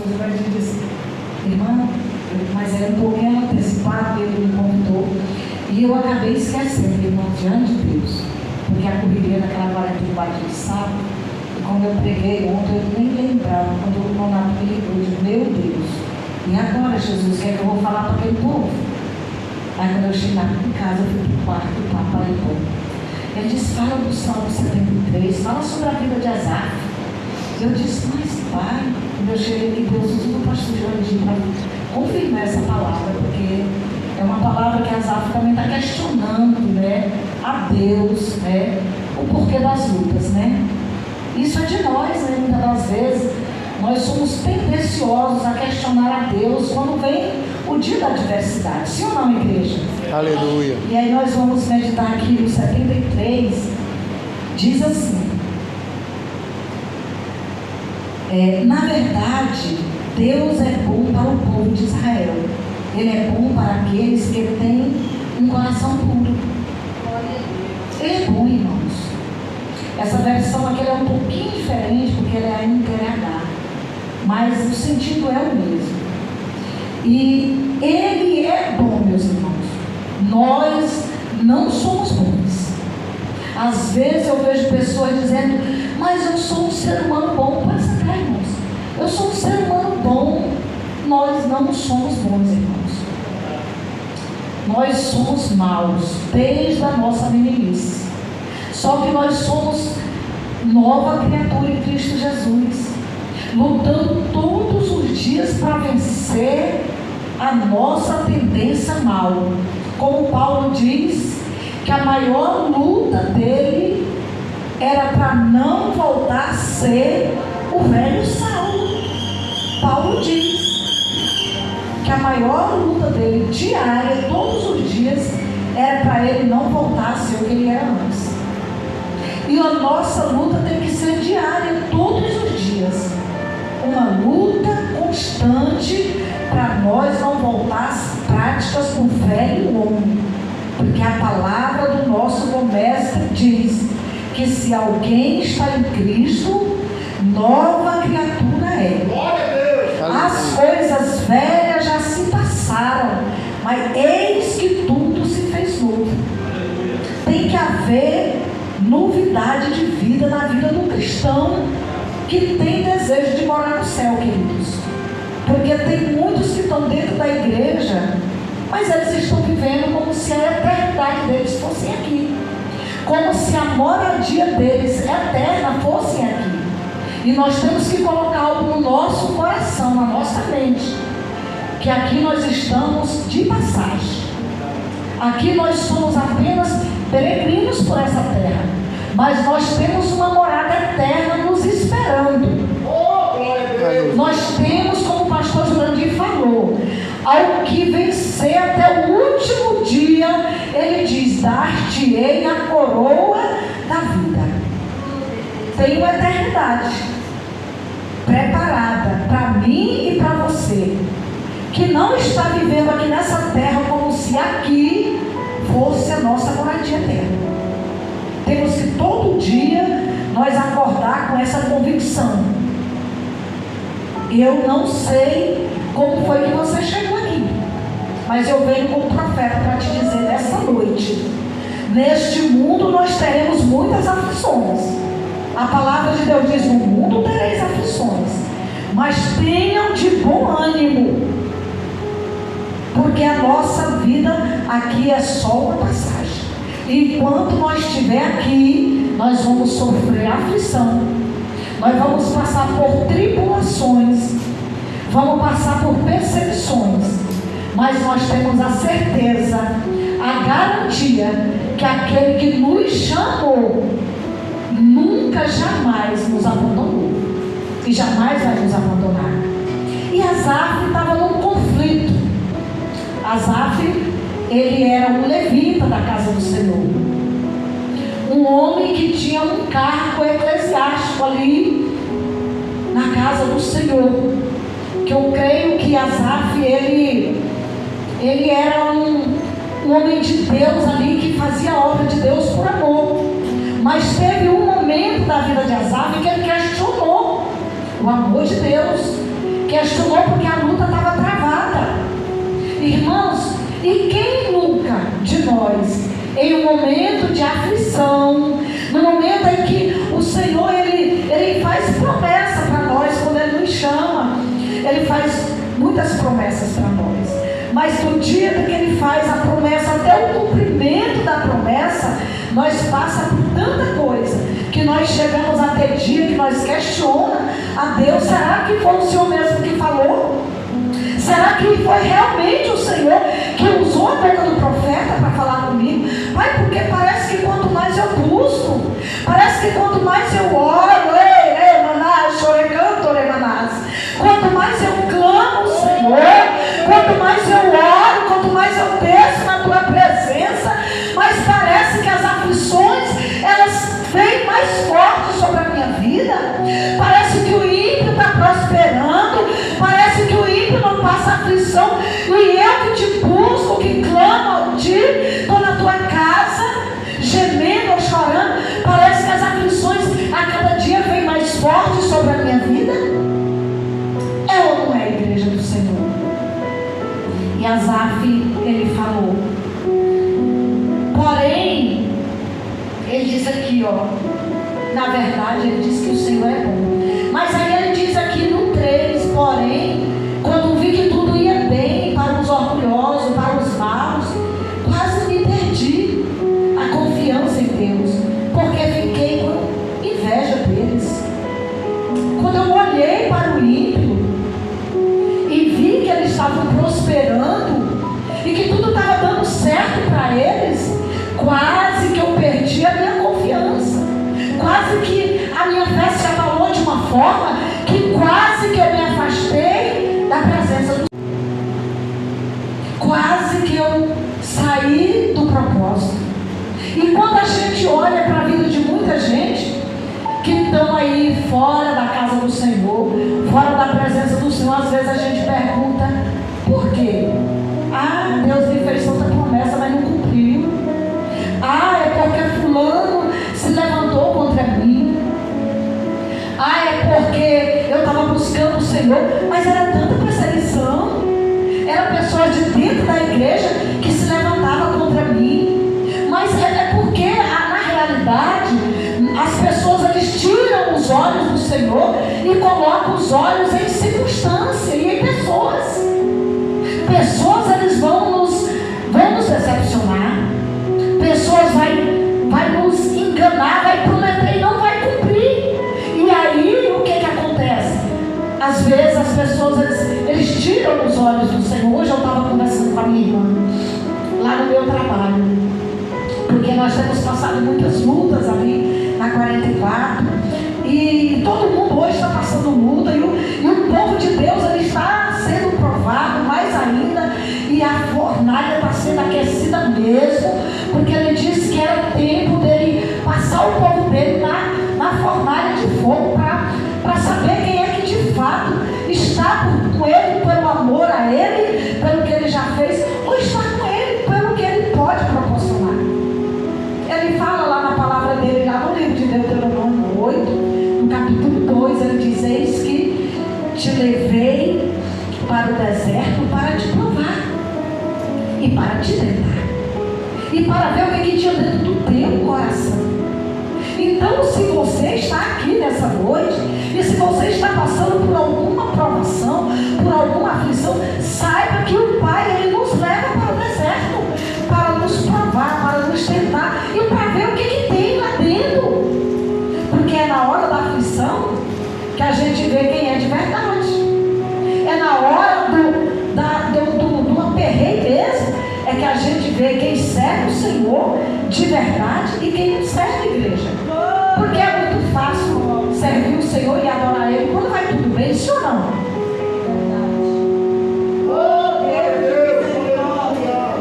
Jesus vai dizer assim: irmã, mas era um pouquinho antecipado, ele me convidou. E eu acabei esquecendo, irmão, diante de Deus. Porque a correria daquela 44 de sábado, e quando eu preguei ontem, eu nem lembrava, quando o Ronaldo me ligou, eu disse: meu Deus, e agora, Jesus, o que é que eu vou falar para aquele povo? Aí quando eu cheguei em casa, eu fui para o quarto do papai e bom. Ele disse: fala do Salmo 73, fala sobre a vida de Asaf. Eu disse: mas pai, quando eu cheguei aqui, Deus usou o pastor Jorge para confirmar essa palavra, porque é uma palavra que Asaf também está questionando, né, a Deus, né, o porquê das lutas, né. Isso é de nós, né, muitas das vezes nós somos tendenciosos a questionar a Deus quando vem o dia da adversidade, sim ou não, igreja? Aleluia. E aí nós vamos meditar aqui no 73, diz assim: na verdade, Deus é bom para o povo de Israel. Ele é bom para aqueles que têm um coração puro. Ele é bom, irmãos. Essa versão aqui é um pouquinho diferente, porque ela é a NTLH, mas o sentido é o mesmo. E Ele é bom, meus irmãos. Nós não somos bons. Às vezes eu vejo pessoas dizendo: mas eu sou um ser humano bom. Presta cá, irmãos. Eu sou um ser humano bom. Nós não somos bons, irmãos. Nós somos maus desde a nossa meninice. Só que nós somos nova criatura em Cristo Jesus, lutando todos os dias para vencer a nossa tendência mal. Como Paulo diz que a maior luta dele era para não voltar a ser o velho Saulo. Paulo diz que a maior luta dele diária, todos os dias, era para ele não voltar a ser o que ele era antes. E a nossa luta tem que ser diária, todos os dias. Uma luta constante para nós não voltar às práticas do velho homem. Porque a palavra do nosso bom mestre diz que se alguém está em Cristo, nova criatura é. As coisas velhas já se passaram, mas eis que tudo se fez novo. Tem que haver novidade de vida na vida do cristão que tem desejo de morar no céu, queridos. Porque tem muitos que estão dentro da igreja, mas eles estão vivendo como se a eternidade deles fosse aqui, como se a moradia deles eterna fosse aqui. E nós temos que colocar algo no nosso coração, na nossa mente, que aqui nós estamos de passagem. Aqui nós somos apenas peregrinos por essa terra, mas nós temos uma morada eterna nos esperando. Nós temos, como o pastor Jurandir falou, ao que vencer até o último dia, ele diz: dar-te-ei a coroa da vida. Tem uma eternidade preparada para mim e para você, que não está vivendo aqui nessa terra como se aqui fosse a nossa moradia eterna. Temos que todo dia nós acordar com essa convicção. Eu não sei como foi que você chegou aqui, mas eu venho como profeta para te dizer nessa noite: neste mundo nós teremos muitas aflições. A palavra de Deus diz: no mundo tereis aflições, mas tenham de bom ânimo, porque a nossa vida aqui é só uma passagem. E enquanto nós estiver aqui, nós vamos sofrer aflição, nós vamos passar por tribulações, vamos passar por perseguições, mas nós temos a certeza, a garantia, que aquele que nos chamou nunca, jamais nos abandonou e jamais vai nos abandonar. E Asaf estava num conflito. Asaf, ele era um levita da casa do Senhor, um homem que tinha um cargo eclesiástico ali na casa do Senhor, que eu creio que Asaf, ele era um homem de Deus ali, que fazia a obra de Deus por amor. Mas teve um momento da vida de Asaf que ele questionou o amor de Deus. questionou porque a luta estava travada. Irmãos, e quem nunca de nós, em um momento de aflição, no momento em que o Senhor ele faz promessa para nós, quando Ele nos chama, Ele faz muitas promessas para nós, mas do dia que Ele faz a promessa até o cumprimento da promessa, nós passamos por tanta coisa, que nós chegamos até dia que nós questionamos a Deus: será que foi o Senhor mesmo que falou? Será que foi realmente o Senhor que usou a boca do profeta para falar comigo? Pai, porque parece que quanto mais eu busco, parece que quanto mais eu oro, quanto mais eu clamo, Senhor, quanto mais eu oro, quanto mais eu desço na Tua presença, mas parece que as aflições, elas vêm mais fortes sobre a minha vida. Parece que o ímpio está prosperando, parece que o ímpio não passa aflição, e eu que te busco, que clamo a Ti, estou na Tua casa, gemendo ou chorando, parece que as aflições a cada dia vêm mais fortes sobre a minha vida. É ou não é a igreja do Senhor? E Asaf, ele falou, porém, ele diz aqui, na verdade, ele diz que o Senhor é bom, mas aí ele diz aqui no 3, porém, quando vi que tudo ia bem para os orgulhosos, para os maus, quase me perdi a confiança em Deus, porque fiquei com inveja deles. Quando eu olhei para o ímpio e vi que eles estavam prosperando e que tudo estava dando certo para eles, quase que eu perdi a minha confiança, quase que a minha fé se abalou de uma forma que quase que eu me afastei da presença do Senhor, quase que eu saí do propósito. E quando a gente olha para a vida de muita gente que estão aí fora da casa do Senhor, fora da presença do Senhor, às vezes a gente pergunta: por quê? Ah, Deus me fez tanta promessa, mas não cumpriu. Ah, é porque fulano se levantou contra mim. Ah, é porque eu estava buscando o Senhor, mas era tanta perseguição. Era pessoas de dentro da igreja que se levantava contra mim. Mas é porque, na realidade, as pessoas eles tiram os olhos do Senhor e colocam os olhos em circunstância e em pessoas. Pessoas eles vão nos decepcionar. Pessoas vai nos enganar, vai prometer e não vai cumprir. E aí o que acontece? Às vezes as pessoas eles tiram os olhos do Senhor. Hoje eu estava conversando com a minha irmã lá no meu trabalho, porque nós temos passado muitas lutas ali na 44, e todo mundo hoje está passando luta, e o povo de Deus ele está sendo provado mais ainda, e a fornalha está sendo aquecida mesmo, porque ele disse que era tempo dele passar o povo dele na fornalha de fogo, para saber quem é que de fato está com ele pelo amor a ele, pelo que ele já fez, ou está com ele pelo que ele pode proporcionar. Ele fala lá na palavra dele, lá no livro de Deuteronômio 8, no capítulo 2, ele diz: eis que te levei para o deserto para te provar e para te tentar e para ver o que tinha dentro do teu coração. Então, se você está aqui nessa noite e se você está passando por alguma provação, por alguma aflição, saiba que o Pai ele nos leva para o deserto para nos provar, para nos tentar e para ver o que tem lá dentro, porque é na hora da aflição que a gente vê quem é de verdade. É na hora do aperreio mesmo é que a gente vê quem serve o Senhor de verdade e quem não serve a igreja. Porque é muito fácil servir o Senhor e adorar Ele quando vai tudo bem, sim ou não?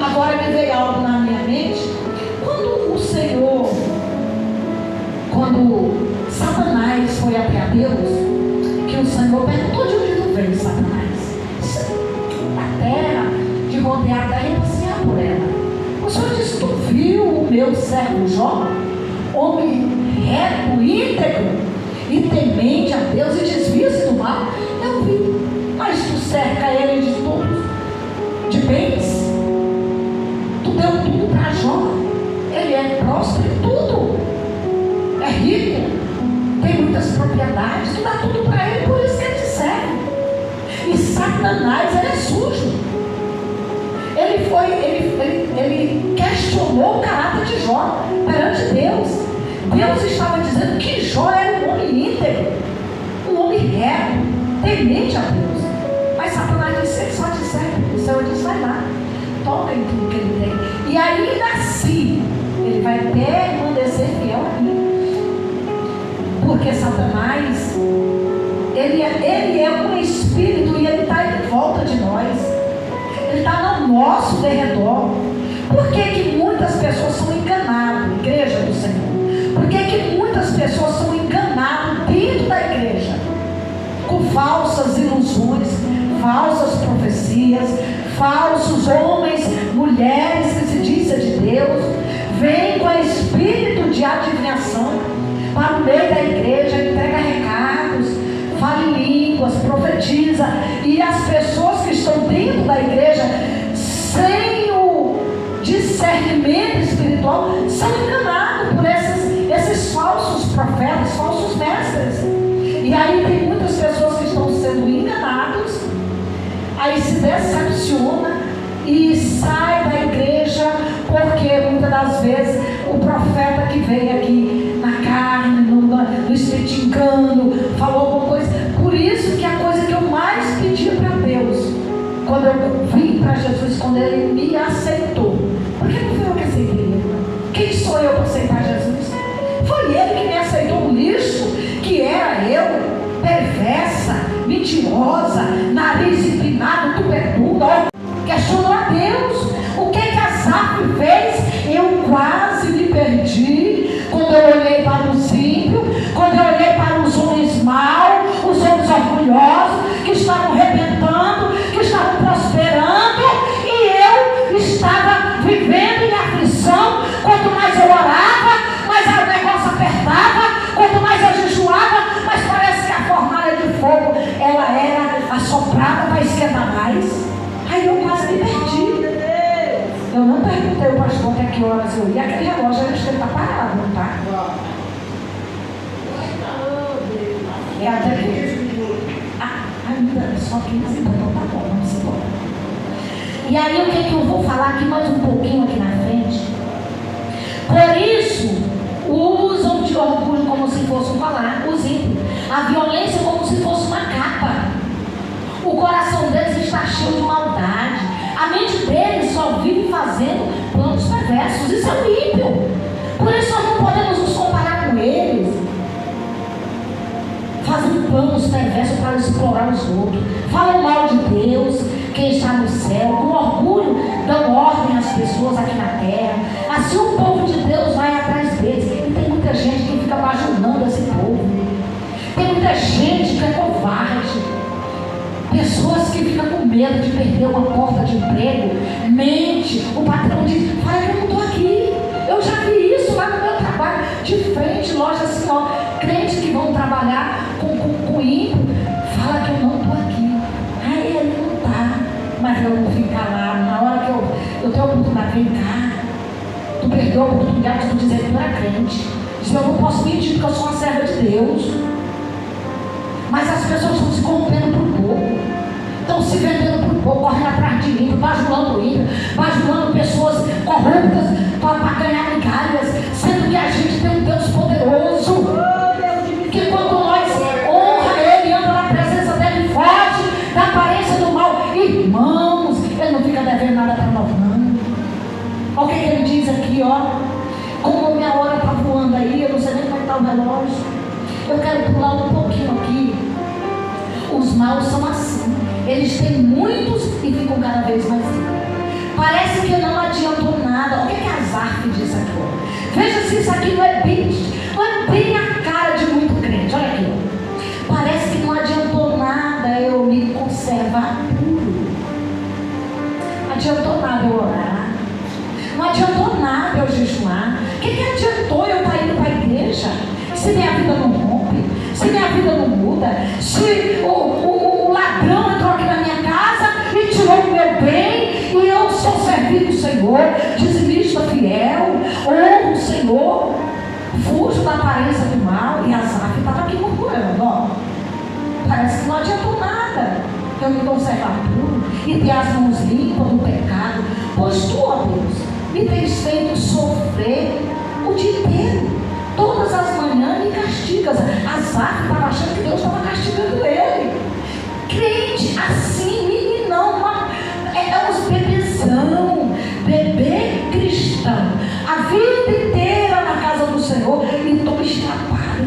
Agora me veio algo na minha mente. Quando Satanás foi até a Deus, que o Senhor perguntou: de onde tu veio, Satanás? A terra, de rodear a terra e passear por ela. O Senhor disse: tu viu o meu servo Jó, homem reto, íntegro e temente a Deus e desvia-se do mal? Eu vi. propriedades, tu dá tudo para ele, por isso que ele te serve. E Satanás, ele é sujo. Ele questionou o caráter de Jó perante Deus. Deus estava dizendo que Jó era um homem íntegro, um homem reto, temente a Deus. Mas Satanás disse: ele só te serve. O Senhor disse: vai lá, toca em tudo que ele tem. E ainda assim, ele vai permanecer fiel a mim. Porque Satanás, ele é um espírito e ele está em volta de nós. Ele está no nosso derredor. Por que muitas pessoas são enganadas, igreja do Senhor? Por que muitas pessoas são enganadas dentro da igreja? Com falsas ilusões, falsas profecias, falsos homens, mulheres que se dizem de Deus, vêm com espírito de adivinhação para o meio da igreja, entrega recados, fala em línguas, profetiza, e as pessoas que estão dentro da igreja, sem o discernimento espiritual, são enganados por esses falsos profetas, falsos mestres. E aí tem muitas pessoas que estão sendo enganadas, aí se decepciona e sai da igreja, porque muitas das vezes o profeta que veio aqui na carne, no espírito engano, falou alguma coisa. Por isso que a coisa que eu mais pedi para Deus, quando eu vim para Jesus, quando Ele me aceitou, porque não foi eu que aceitei Ele. Quem sou eu para aceitar Jesus? Foi Ele que me aceitou, um lixo que era eu, perversa, mentirosa, nariz empinado, tupetudo. Questionou a Deus. O que Asaf fez? Eu quase me perdi quando eu olhei para os ímpios, quando eu olhei para os homens maus, os homens orgulhosos, que estavam arrebentando, que estavam prosperando, e eu estava vivendo em aflição. Quanto mais eu orava, mais o negócio apertava, quanto mais eu jejuava, mas parece que a fornalha de fogo, ela era assoprada para esquentar mais. Aí eu quase me perdi. Eu não perguntei ao pastor até que horas eu ia. Aquele relógio eu acho que ele está parado, não está? É até que ainda só 15, então tá bom, vamos embora. E aí o que eu vou falar aqui mais um pouquinho aqui na frente? Por isso, usam de orgulho como se fosse um falar, os ímpios. A violência como se fosse uma capa. O coração deles está cheio de maldade. A mente deles só vive fazendo planos perversos. Isso é um ímpio. Por isso nós não podemos nos comparar com eles, fazendo planos perversos para explorar os outros. Falam mal de Deus, quem está no céu, com orgulho dão ordem às pessoas aqui na terra. Assim o povo de Deus vai atrás deles. E tem muita gente que fica bajulando esse povo. Tem muita gente que é covarde. Pessoas que ficam com medo de perder uma porta de emprego, mente, o patrão diz: fala que eu não estou aqui. Eu já vi isso lá no meu trabalho, de frente, loja assim, ó, crentes que vão trabalhar com ímpio, fala que eu não estou aqui. Aí ele não está, mas eu vou ficar lá. Na hora que eu tenho a oportunidade, vem cá, tu perdeu a oportunidade de tu dizer que tu era crente. Diz: eu não posso mentir porque eu sou uma serva de Deus. Mas as pessoas estão se corrompendo por pouco, estão se vendendo por pouco, correndo atrás de ímpio, bajulando pessoas corruptas para ganhar migalhas, sendo que a gente tem um Deus poderoso, que quando nós honra Ele, anda na presença dEle, foge da aparência do mal. Irmãos, Ele não fica devendo nada para nós, não. Olha o que Ele diz aqui, ó. Como a minha hora está voando aí, eu não sei nem como está o relógio. Eu quero pular um pouquinho aqui. Os maus são assim. Eles têm muitos e ficam cada vez mais ricos. Parece que não adiantou nada. O que Asaf diz aqui? Veja se isso aqui não é bem a cara de muito crente. Olha aqui. Parece que não adiantou nada eu me conservar puro. Não adiantou nada eu orar. Não adiantou nada eu jejuar. O que adiantou eu estar indo para a igreja? Se minha vida não rompe, se minha vida não muda, se o ladrão entrou aqui na minha casa e tirou o meu bem, e eu sou servido do Senhor, dizimista fiel, honro o Senhor, fujo da aparência do mal. E Asaf estava aqui murmurando, ó. Parece que não adiantou nada eu me conservar puro e ter as mãos limpas do pecado, pois tu, ó Deus, me tens feito sofrer o dia inteiro. Todas as manhãs me castigas. Azar estava achando que Deus estava castigando ele. Crente assim, meninão, é uns bebezão, bebê cristão, a vida inteira na casa do Senhor, e tome trabalho,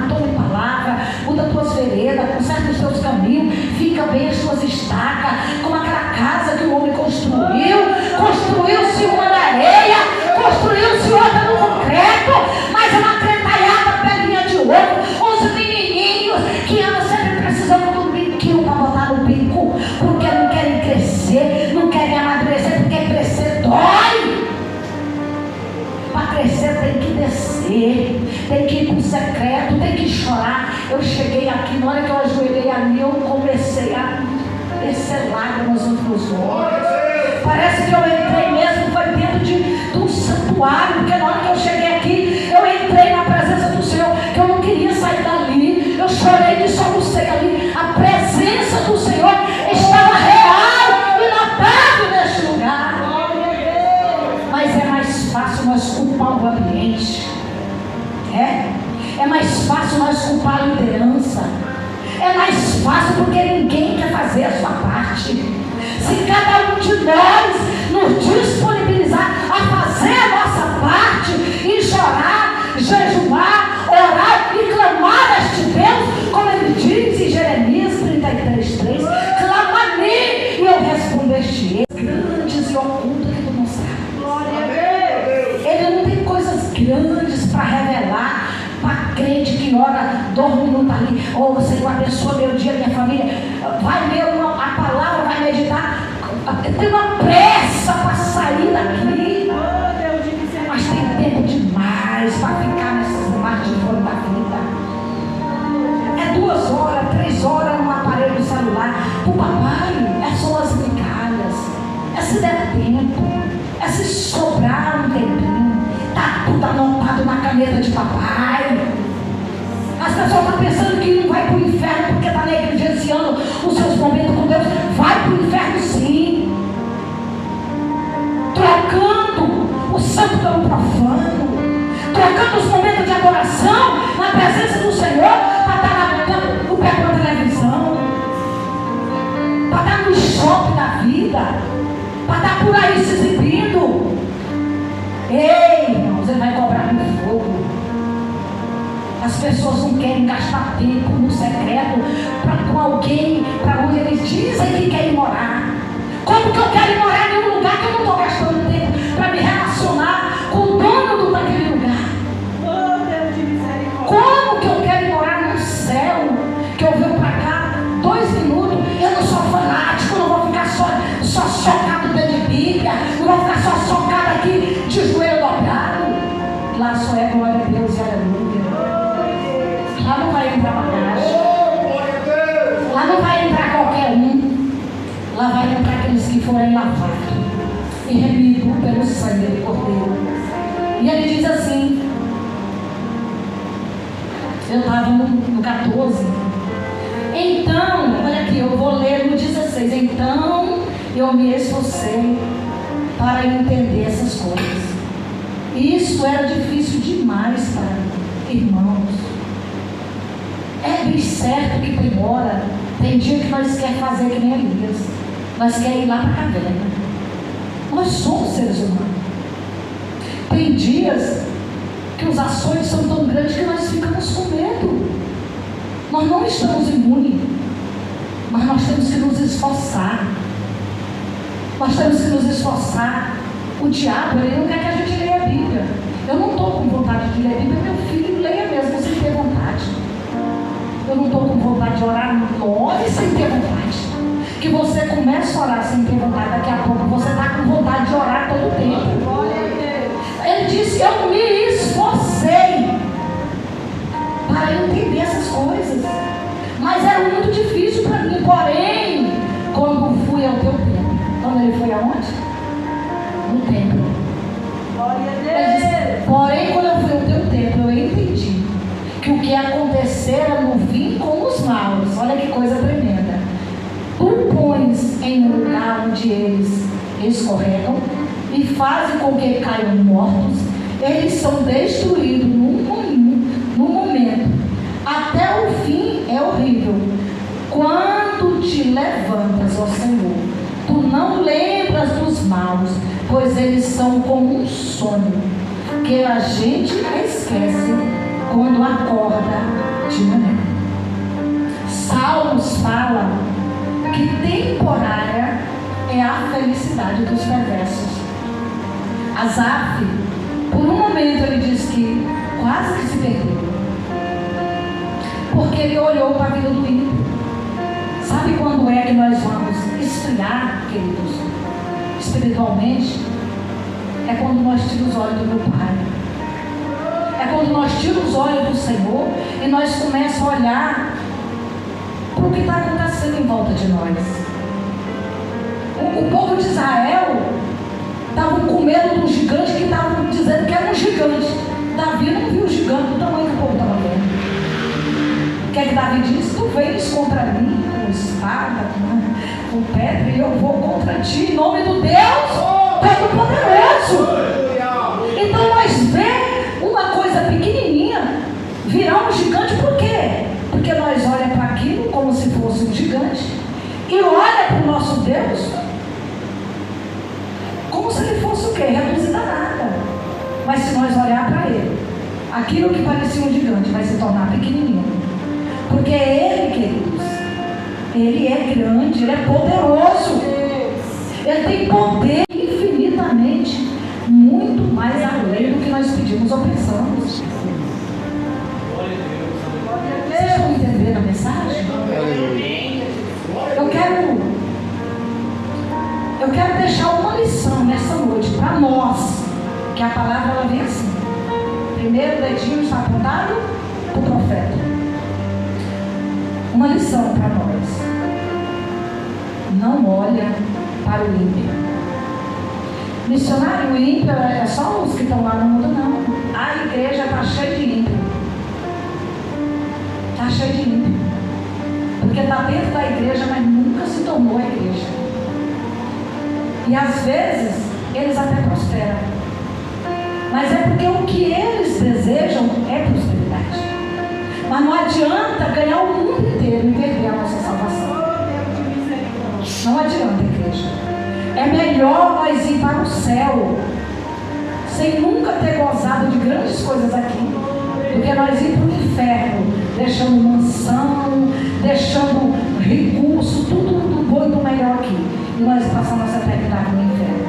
tome palavra, muda as tuas veredas, conserta os teus caminhos, fica bem as tuas estacas, como aquela casa que o homem construiu-se uma na areia, construiu-se outra no concreto, mas é uma cretalhada pelinha de ouro, uns menininhos que andam sempre precisando do biquinho para botar no bico, porque não querem crescer, não querem amadurecer, porque crescer dói. Para crescer tem que descer, tem que ir para o secreto, tem que chorar. Eu cheguei aqui, na hora que eu ajoelhei ali, eu comecei a descer lágrimas nos meus olhos. Parece que eu entrei mesmo, foi dentro de um santuário, porque na hora que eu cheguei aqui, eu entrei na presença do Senhor, que eu não queria sair dali, eu chorei de solucei ali. A presença do Senhor estava real e notável neste lugar. Mas é mais fácil nós culpar o ambiente, é mais fácil nós culpar a liderança, é mais fácil porque ninguém quer fazer a sua parte. Se cada um de nós nos disponibilizar a fazer a nossa parte, e chorar, jejuar, orar e clamar a este Deus, como ele diz em Jeremias 33:3, clama a mim e eu responder-te. Grandes e ocultas que tu não sabe. Ele não tem coisas grandes para revelar para crente que ora 2 minutos ali. Oh, Senhor, abençoa meu dia, minha família. Vai ler a palavra, vai meditar. Tem uma pressa para sair daqui. Mas tem tempo demais para ficar nessas margens de fora da vida. É 2 horas, 3 horas no aparelho celular. O papai é só as migalhas. É se der tempo. É se sobrar um tempinho. Está tudo anotado na caneta de papai. As pessoas estão pensando que não vai para o inferno porque está negligenciando os seus momentos com Deus. Vai para o inferno sim. Trocando o santo pelo profano. Trocando os momentos de adoração na presença do Senhor para estar no pé da televisão. Para estar no shopping da vida. Para estar por aí se exibindo. Ei, irmãos, ele vai cobrar no fogo. As pessoas não querem gastar tempo no secreto com alguém para onde eles dizem que querem morar. Como que eu quero ir morar em um lugar que eu não estou gastando tempo para me relacionar com o dono daquele lugar? Oh, Deus de misericórdia. Como que eu quero ir morar no céu que eu venho para cá 2 minutos? Eu não sou fanático, não vou ficar só chocado dentro de Bíblia, não vou ficar só chocado aqui de joelho dobrado. Lá só é glória a Deus e aleluia. Lá não vai entrar bagagem. Lá não vai entrar qualquer um. Lá vai entrar aqueles que forem lavados e remidos pelo sangue do Cordeiro. E ele diz assim, eu estava no 14. Então, olha aqui, eu vou ler no 16. Então eu me esforcei para entender essas coisas. Isso era difícil demais para mim, irmãos. É bem certo que tem hora, tem dia que nós queremos fazer que nem Elias. Nós queremos ir lá para a caverna. Nós somos seres humanos. Tem dias que os açoites são tão grandes que nós ficamos com medo. Nós não estamos imunes, mas nós temos que nos esforçar. Nós temos que nos esforçar. O diabo, ele não quer que a gente leia a Bíblia. Eu não estou com vontade de ler a Bíblia, meu filho leia mesmo, sem ter vontade. Eu não estou com vontade de orar no nome sem ter vontade. Que você começa a orar sem ter vontade, daqui a pouco você está com vontade de orar todo o tempo. Ele disse, eu me esforcei para entender essas coisas. Mas era muito difícil para mim. Porém, quando fui ao teu templo, quando ele foi aonde? No templo. Ele disse, porém, quando eu fui ao teu templo, eu entendi que o que é descera no vinho com os maus. Olha que coisa tremenda. Tu pões em um lugar onde eles escorregam e fazem com que caiam mortos. Eles são destruídos num momento. Até o fim é horrível. Quando te levantas, ó Senhor, tu não lembras dos maus, pois eles são como um sonho que a gente esquece quando acorda de manhã. Salmos fala que temporária é a felicidade dos perversos. Asaf, por um momento ele diz que quase que se perdeu, porque ele olhou para a vida do ímpio. Sabe quando é que nós vamos esfriar, queridos, espiritualmente? É quando nós tiramos os olhos do meu Pai. É quando nós tiramos os olhos do Senhor e nós começamos a olhar para o que está acontecendo em volta de nós. O povo de Israel estavam com medo de um gigante que estavam dizendo que era um gigante. Davi não viu o gigante do tamanho que o povo estava vendo. O que é que Davi disse? Tu vens contra mim com espada, com pedra, e eu vou contra ti em nome do Deus Todo-Poderoso. Então nós vemos uma coisa pequenininha virar um gigante. Por quê? Porque nós olhamos para aquilo como se fosse um gigante e olha para o nosso Deus como se ele fosse o quê? Reduzido a nada. Mas se nós olhar para ele, aquilo que parecia um gigante vai se tornar pequenininho. Porque ele, queridos, ele é grande, ele é poderoso. Ele tem poder infinitamente, muito mais além do que nós pedimos ou pensamos. Vocês estão entendendo a mensagem? Eu quero deixar uma lição nessa noite para nós, que a palavra ela vem assim. Primeiro dedinho está apontado para o profeta. Uma lição para nós. Não olha para o ímpio. Missionário ímpio é só os que estão lá no mundo, não. A igreja está cheia de ímpio. Está cheia de ímpio. Porque está dentro da igreja, mas nunca se tornou a igreja. E às vezes eles até prosperam. Mas é porque o que eles desejam é prosperidade. Mas não adianta ganhar o mundo inteiro e perder a nossa salvação. Não adianta, igreja. É melhor nós ir para o céu sem nunca ter gozado de grandes coisas aqui, do que nós ir para o inferno, deixando mansão, deixando recurso, tudo do bom e do melhor aqui, e nós passamos nossa eternidade no inferno.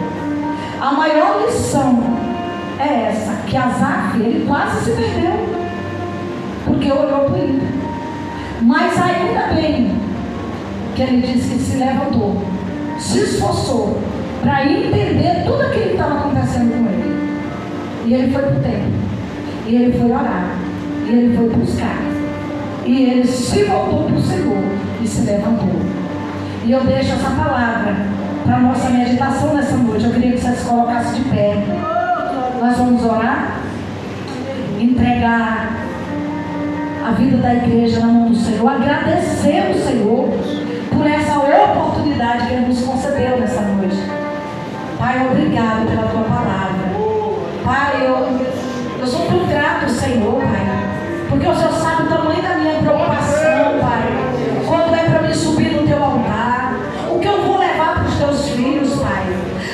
A maior lição é essa, que Asaf, ele quase se perdeu, porque olhou para o ímpio. Mas ainda bem que ele disse que se levantou, se esforçou para entender tudo aquilo que estava acontecendo com ele. E ele foi para o templo, e ele foi orar, e ele foi buscar, e ele se voltou para o Senhor e se levantou. E eu deixo essa palavra para a nossa meditação nessa noite. Eu queria que você se colocasse de pé. Nós vamos orar, entregar a vida da igreja na mão do Senhor, agradecer o Senhor por essa oportunidade que Ele nos concedeu nessa noite. Pai, obrigado pela Tua palavra. Pai, eu sou muito grato, Senhor, Pai, porque o Senhor sabe o tamanho da minha preocupação, Pai, quando é para me subir no Teu altar, o que eu vou levar para os Teus filhos, Pai.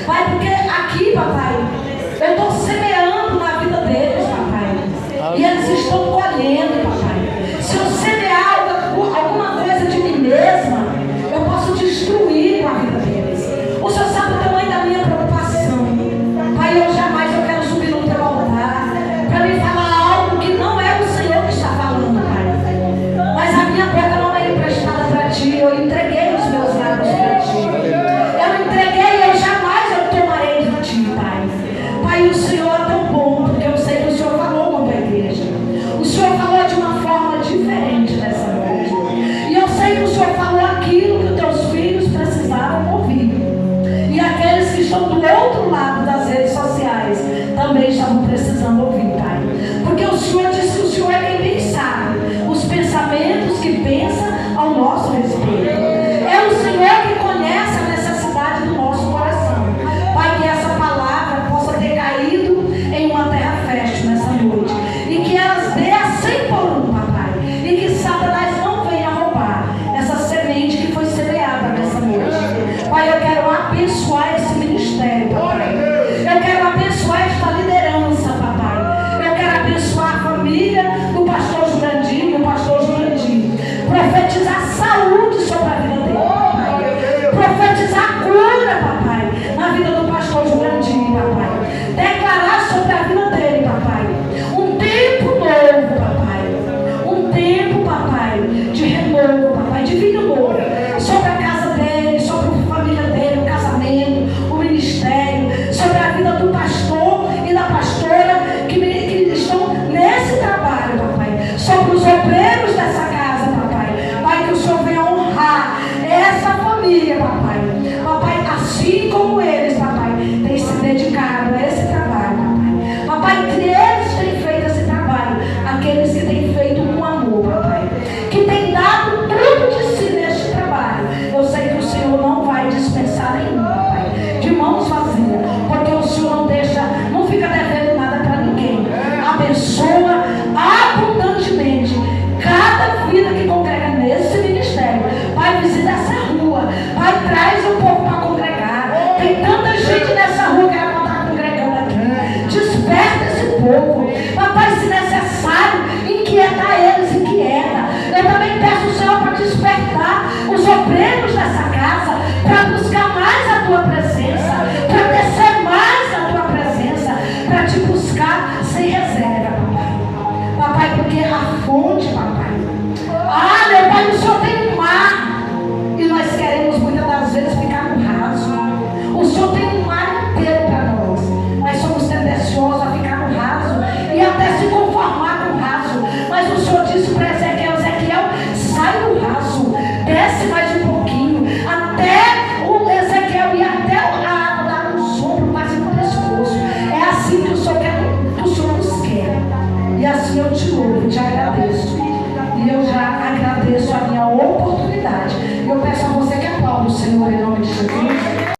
Pai, porque aqui, Papai, eu estou semeando na vida deles, Papai, e eles estão colhendo, Papai. Se eu semear alguma coisa de mim mesma, eu posso destruir com a vida deles. O Senhor sabe o tamanho da minha preocupação. Pai, eu jamais quero subir no Teu altar para me falar algo que não é o Senhor que está falando, Pai. Mas a minha boca não é emprestada para Ti. Eu entreguei os meus lábios para Ti. Eu entreguei e eu jamais tomarei de Ti, Pai. mãos vazias, porque o Senhor não fica devendo nada para ninguém. Abençoa abundantemente cada vida que congrega nesse ministério. Pai, visita essa rua. Pai, traz o povo para congregar. Tem tanta gente nessa rua que ela não está congregando aqui. Desperta esse povo. Papai, se necessário, inquietar eles, inquieta. Eu também peço o Senhor para despertar os obreiros dessa casa, para buscar mais a tua presença, para descer mais a tua presença, para te buscar sem reserva, papai. Papai, porque a fonte, papai. Ah, meu Pai, o Senhor tem um mar. E nós queremos muitas das vezes ficar no raso. O Senhor tem um mar inteiro para nós. Nós somos tendenciosos a ficar no raso e até se conformar com o raso. Mas o Senhor disse para Ezequiel: Ezequiel, sai do raso, desce mais um pouquinho, até o Ezequiel ir até a água dar um sopro quase no pescoço. É assim que o Senhor quer, que o Senhor nos quer. E assim eu te louvo, te agradeço. E eu já agradeço a minha oportunidade. Eu peço a você que aplaude o Senhor em nome de Jesus.